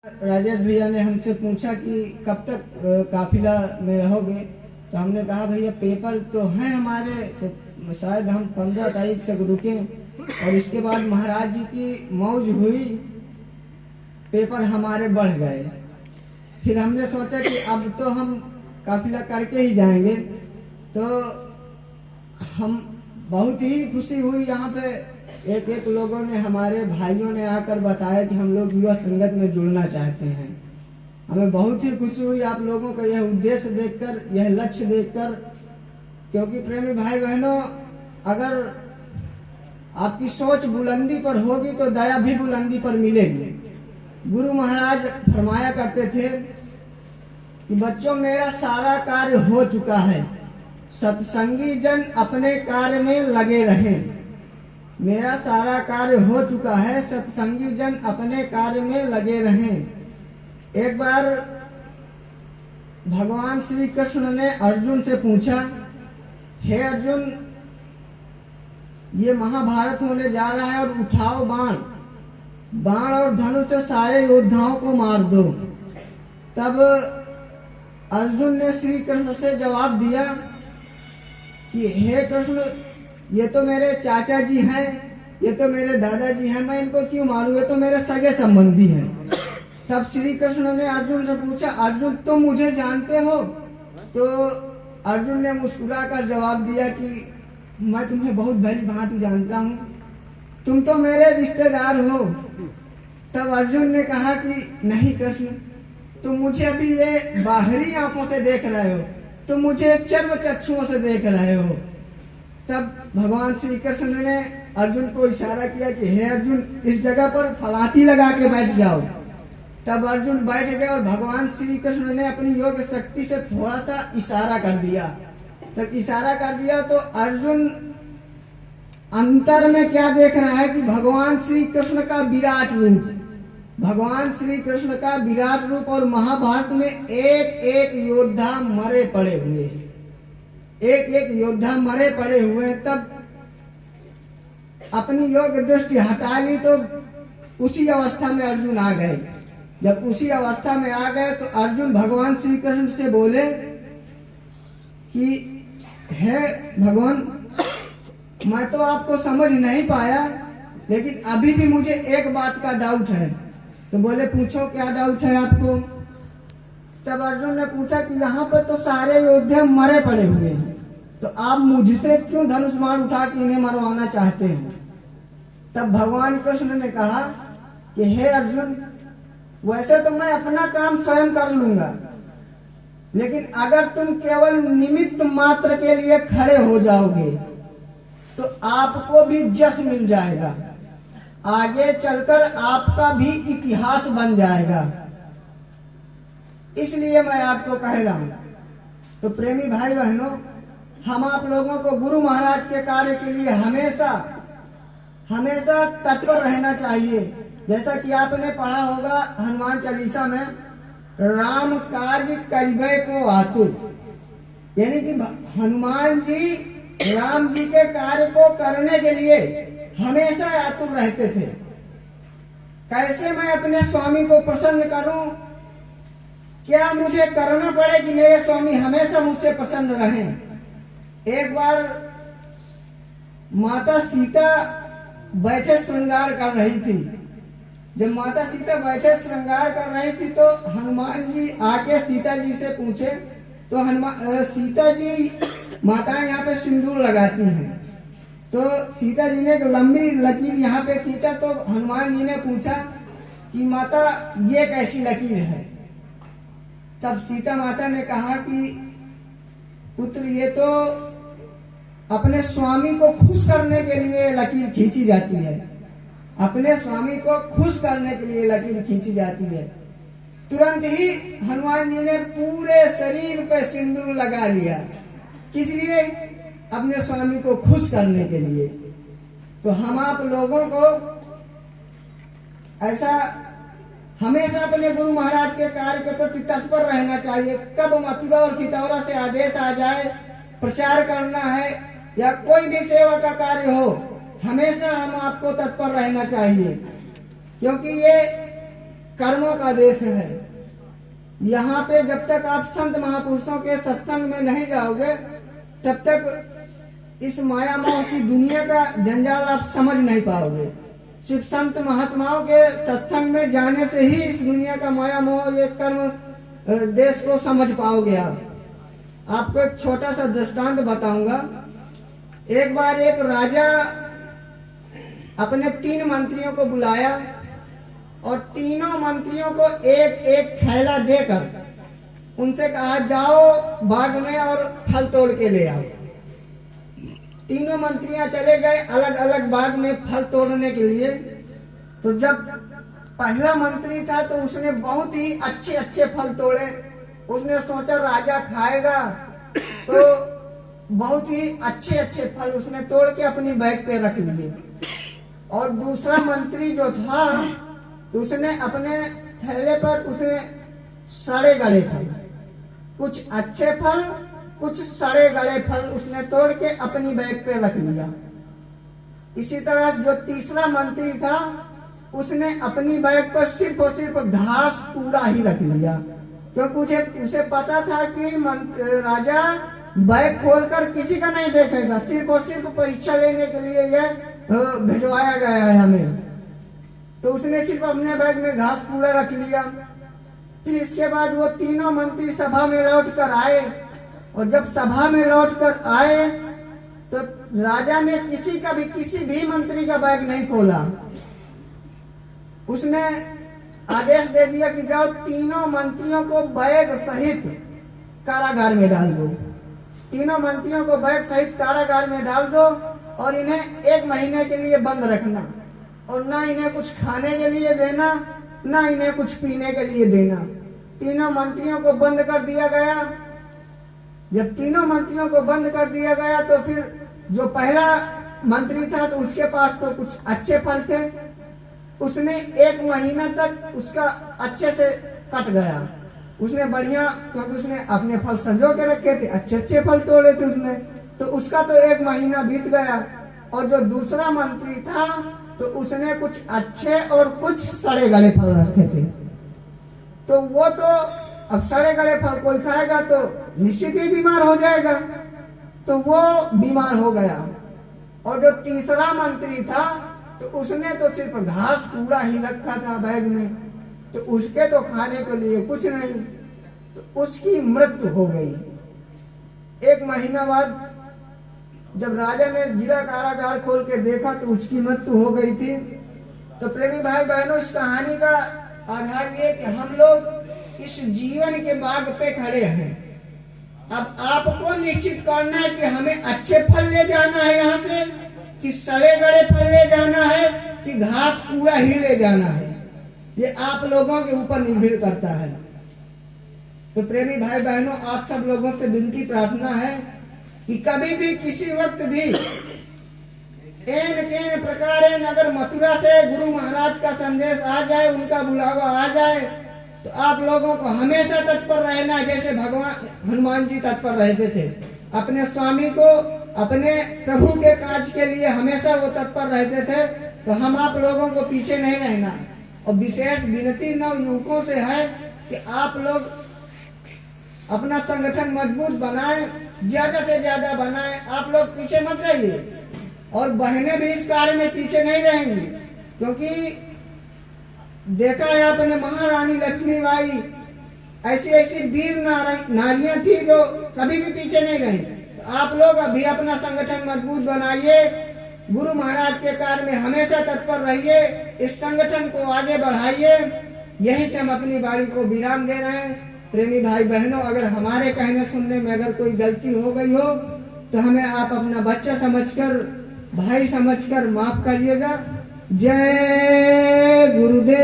राजेश भैया ने हमसे पूछा कि कब तक काफिला में रहोगे। तो हमने कहा भैया पेपर तो हैं हमारे, तो शायद हम 15 तारीख तक रुकें। और इसके बाद महाराज जी की मौज हुई, पेपर हमारे बढ़ गए। फिर हमने सोचा कि अब तो हम काफिला करके ही जाएंगे। तो हम बहुत ही खुशी हुई। यहाँ पे एक एक लोगों ने, हमारे भाइयों ने आकर बताया कि हम लोग युवा संगत में जुड़ना चाहते हैं। हमें बहुत ही खुशी हुई आप लोगों का यह उद्देश्य देखकर, यह लक्ष्य देखकर। क्योंकि प्रेमी भाई बहनों, अगर आपकी सोच बुलंदी पर होगी तो दया भी बुलंदी पर मिलेगी। गुरु महाराज फरमाया करते थे कि बच्चों, मेरा सारा कार्य हो चुका है, सत्संगी जन अपने कार्य में लगे रहें। मेरा सारा कार्य हो चुका है, सत्संगी जन अपने कार्य में लगे रहें। एक बार भगवान श्री कृष्ण ने अर्जुन से पूछा, हे अर्जुन, ये महाभारत होने जा रहा है और उठाओ बाण, बाण और धनुष से सारे योद्धाओं को मार दो। तब अर्जुन ने श्री कृष्ण से जवाब दिया कि हे कृष्ण, ये तो मेरे चाचा जी हैं, ये तो मेरे दादाजी हैं, मैं इनको क्यों मारूं, ये तो मेरे सगे संबंधी हैं। तब श्री कृष्ण ने अर्जुन से पूछा, अर्जुन तुम मुझे जानते हो? तो अर्जुन ने मुस्कुराकर जवाब दिया कि मैं तुम्हें बहुत भली भांति जानता हूँ, तुम तो मेरे रिश्तेदार हो। तब अर्जुन ने कहा कि नहीं कृष्ण, तुम मुझे अभी ये बाहरी आंखों से देख रहे हो, तुम मुझे चर्म चक्षुओं से देख रहे हो। तब भगवान श्री कृष्ण ने अर्जुन को इशारा किया कि हे अर्जुन, इस जगह पर फलाती लगा के बैठ जाओ। तब अर्जुन बैठ गए और भगवान श्री कृष्ण ने अपनी योग शक्ति से थोड़ा सा इशारा कर दिया। तब इशारा कर दिया तो अर्जुन अंतर में क्या देख रहा है कि भगवान श्री कृष्ण का विराट रूप, भगवान श्री कृष्ण का विराट रूप। और महाभारत में एक एक योद्धा मरे पड़े हुए हैं, एक एक योद्धा मरे पड़े हुए हैं। तब अपनी योग दृष्टि हटा ली तो उसी अवस्था में अर्जुन आ गए। जब उसी अवस्था में आ गए तो अर्जुन भगवान श्री कृष्ण से बोले कि हे भगवान, मैं तो आपको समझ नहीं पाया, लेकिन अभी भी मुझे एक बात का डाउट है। तो बोले पूछो क्या डाउट है आपको? तब अर्जुन ने पूछा कि यहाँ पर तो सारे योद्धा मरे पड़े हुए हैं, तो आप मुझसे क्यों धनुष बाण उठा के इन्हें मरवाना चाहते हैं? तब भगवान कृष्ण ने कहा कि हे अर्जुन, वैसे तो मैं अपना काम स्वयं कर लूंगा, लेकिन अगर तुम केवल निमित्त मात्र के लिए खड़े हो जाओगे तो आपको भी जस मिल जाएगा, आगे चलकर आपका भी इतिहास बन जाएगा। इसलिए मैं आपको कह रहा हूं। तो प्रेमी भाई बहनों, हम आप लोगों को गुरु महाराज के कार्य के लिए हमेशा हमेशा तत्पर रहना चाहिए। जैसा कि आपने पढ़ा होगा हनुमान चालीसा में, राम काज करिबे को आतुर, यानी कि हनुमान जी राम जी के कार्य को करने के लिए हमेशा आतुर रहते थे। कैसे मैं अपने स्वामी को प्रसन्न करूं, क्या मुझे करना पड़े कि मेरे स्वामी हमेशा मुझसे प्रसन्न रहें। एक बार माता सीता बैठे श्रृंगार कर रही थी। जब माता सीता बैठे श्रृंगार कर रही थी तो हनुमान जी आके सीता जी से पूछे। तो सीता जी, माताएं यहाँ पे सिंदूर लगाती हैं, तो सीता जी ने एक लंबी लकीर यहाँ पे खींचा। तो हनुमान जी ने पूछा कि माता ये कैसी लकीर है? तब सीता माता ने कहा कि पुत्र, ये तो अपने स्वामी को खुश करने के लिए लकीर खींची जाती है, अपने स्वामी को खुश करने के लिए लकीर खींची जाती है। तुरंत ही हनुमान जी ने पूरे शरीर पे सिंदूर लगा लिया। किस लिए? अपने स्वामी को खुश करने के लिए। तो हम आप लोगों को ऐसा हमेशा अपने गुरु महाराज के कार्य के प्रति तत्पर रहना चाहिए। कब मथुरा और खितौरा से आदेश आ जाए, प्रचार करना है या कोई भी सेवा का कार्य हो, हमेशा हम आपको तत्पर रहना चाहिए। क्योंकि ये कर्मों का देश है। यहाँ पे जब तक आप संत महापुरुषों के सत्संग में नहीं जाओगे तब तक इस माया मोह की दुनिया का जंजाल आप समझ नहीं पाओगे। सिर्फ संत महात्माओं के सत्संग में जाने से ही इस दुनिया का माया मोह ये कर्म देश को समझ पाओगे आप। आपको एक छोटा सा दृष्टांत बताऊंगा। एक बार एक राजा अपने 3 मंत्रियों को बुलाया और तीनों मंत्रियों को एक एक थैला देकर उनसे कहा जाओ बाग में और फल तोड़ के ले आओ। तीनों मंत्रियां चले गए अलग अलग बाग में फल तोड़ने के लिए। तो जब पहला मंत्री था तो उसने बहुत ही अच्छे अच्छे फल तोड़े। उसने सोचा राजा खाएगा तो बहुत ही अच्छे अच्छे फल उसने तोड़ के अपनी बैग पे रख लिए। और दूसरा मंत्री जो था तो उसने अपने थैले पर उसने सड़े गले फल, कुछ अच्छे फल कुछ सड़े गले फल उसने तोड़ के अपनी बैग पे रख लिया। इसी तरह जो तीसरा मंत्री था उसने अपनी बैग पर सिर्फ और सिर्फ घास कूड़ा ही रख लिया, क्योंकि उसे पता था कि राजा बैग खोलकर किसी का नहीं देखेगा, सिर्फ और सिर्फ परीक्षा लेने के लिए यह भिजवाया गया है हमें। तो उसने सिर्फ अपने बैग में घास कूड़ा रख लिया। फिर इसके बाद वो तीनों मंत्री सभा में लौट कर आए और जब सभा में लौट कर आए तो राजा ने किसी भी मंत्री का बैग नहीं खोला। उसने आदेश दे दिया कि जाओ तीनों मंत्रियों को बैग सहित कारागार में डाल दो। तीनों मंत्रियों को बैग सहित कारागार में डाल दो और इन्हें 1 महीने के लिए बंद रखना और ना इन्हें कुछ खाने के लिए देना ना इन्हें कुछ पीने के लिए देना। तीनों मंत्रियों को बंद कर दिया गया। जब तीनों मंत्रियों को बंद कर दिया गया तो फिर जो पहला मंत्री था तो उसके पास तो कुछ अच्छे फल थे। उसने 1 महीना तक उसका अच्छे से कट गया। उसने बढ़िया, क्योंकि उसने अपने फल संजो के रखे थे, अच्छे अच्छे फल तोड़े थे उसने, तो उसका तो 1 महीना बीत गया। और जो दूसरा मंत्री था तो उसने कुछ अच्छे और कुछ सड़े गले फल रखे थे। तो वो तो अब सड़े गले फल कोई खाएगा तो निश्चित ही बीमार हो जाएगा, तो वो बीमार हो गया। और जो तीसरा मंत्री था तो उसने तो सिर्फ घास कूड़ा ही रखा था बैग में, तो उसके तो खाने के लिए कुछ नहीं, तो उसकी मृत्यु हो गई। 1 महीना बाद जब राजा ने जिला कारागार खोल के देखा तो उसकी मृत्यु हो गई थी। तो प्रेमी भाई बहनों, इस कहानी का आधार ये कि हम लोग इस जीवन के बाग पे खड़े हैं। अब आपको निश्चित करना है कि हमें अच्छे फल ले जाना है यहाँ से, कि सड़े गड़े फल ले जाना है, कि घास कूड़ा ही ले जाना है। ये आप लोगों के ऊपर निर्भर करता है। तो प्रेमी भाई बहनों, आप सब लोगों से विनती प्रार्थना है कि कभी भी किसी वक्त भी एन प्रकार अगर मथुरा से गुरु महाराज का संदेश आ जाए, उनका बुलावा आ जाए, तो आप लोगों को हमेशा तत्पर रहना, जैसे भगवान हनुमान जी तत्पर रहते थे अपने स्वामी को, अपने प्रभु के काज के लिए हमेशा वो तत्पर रहते थे। तो हम आप लोगों को पीछे नहीं रहना। और विशेष विनती नव युवकों से है कि आप लोग अपना संगठन मजबूत बनाएं, ज्यादा से ज्यादा बनाएं। आप लोग पीछे मत रहिए और बहनें भी इस कार्य में पीछे नहीं रहेंगी, क्योंकि देखा है आपने महारानी लक्ष्मीबाई ऐसी ऐसी वीर नारियां थी जो कभी भी पीछे नहीं रही। तो आप लोग अभी अपना संगठन मजबूत बनाइए, गुरु महाराज के कार्य में हमेशा तत्पर रहिए, इस संगठन को आगे बढ़ाइए। यही से हम अपनी वाणी को विराम दे रहे हैं। प्रेमी भाई बहनों, अगर हमारे कहने सुनने में अगर कोई गलती हो गई हो तो हमें आप अपना बच्चा समझकर, भाई समझकर माफ करिएगा। जय गुरुदेव।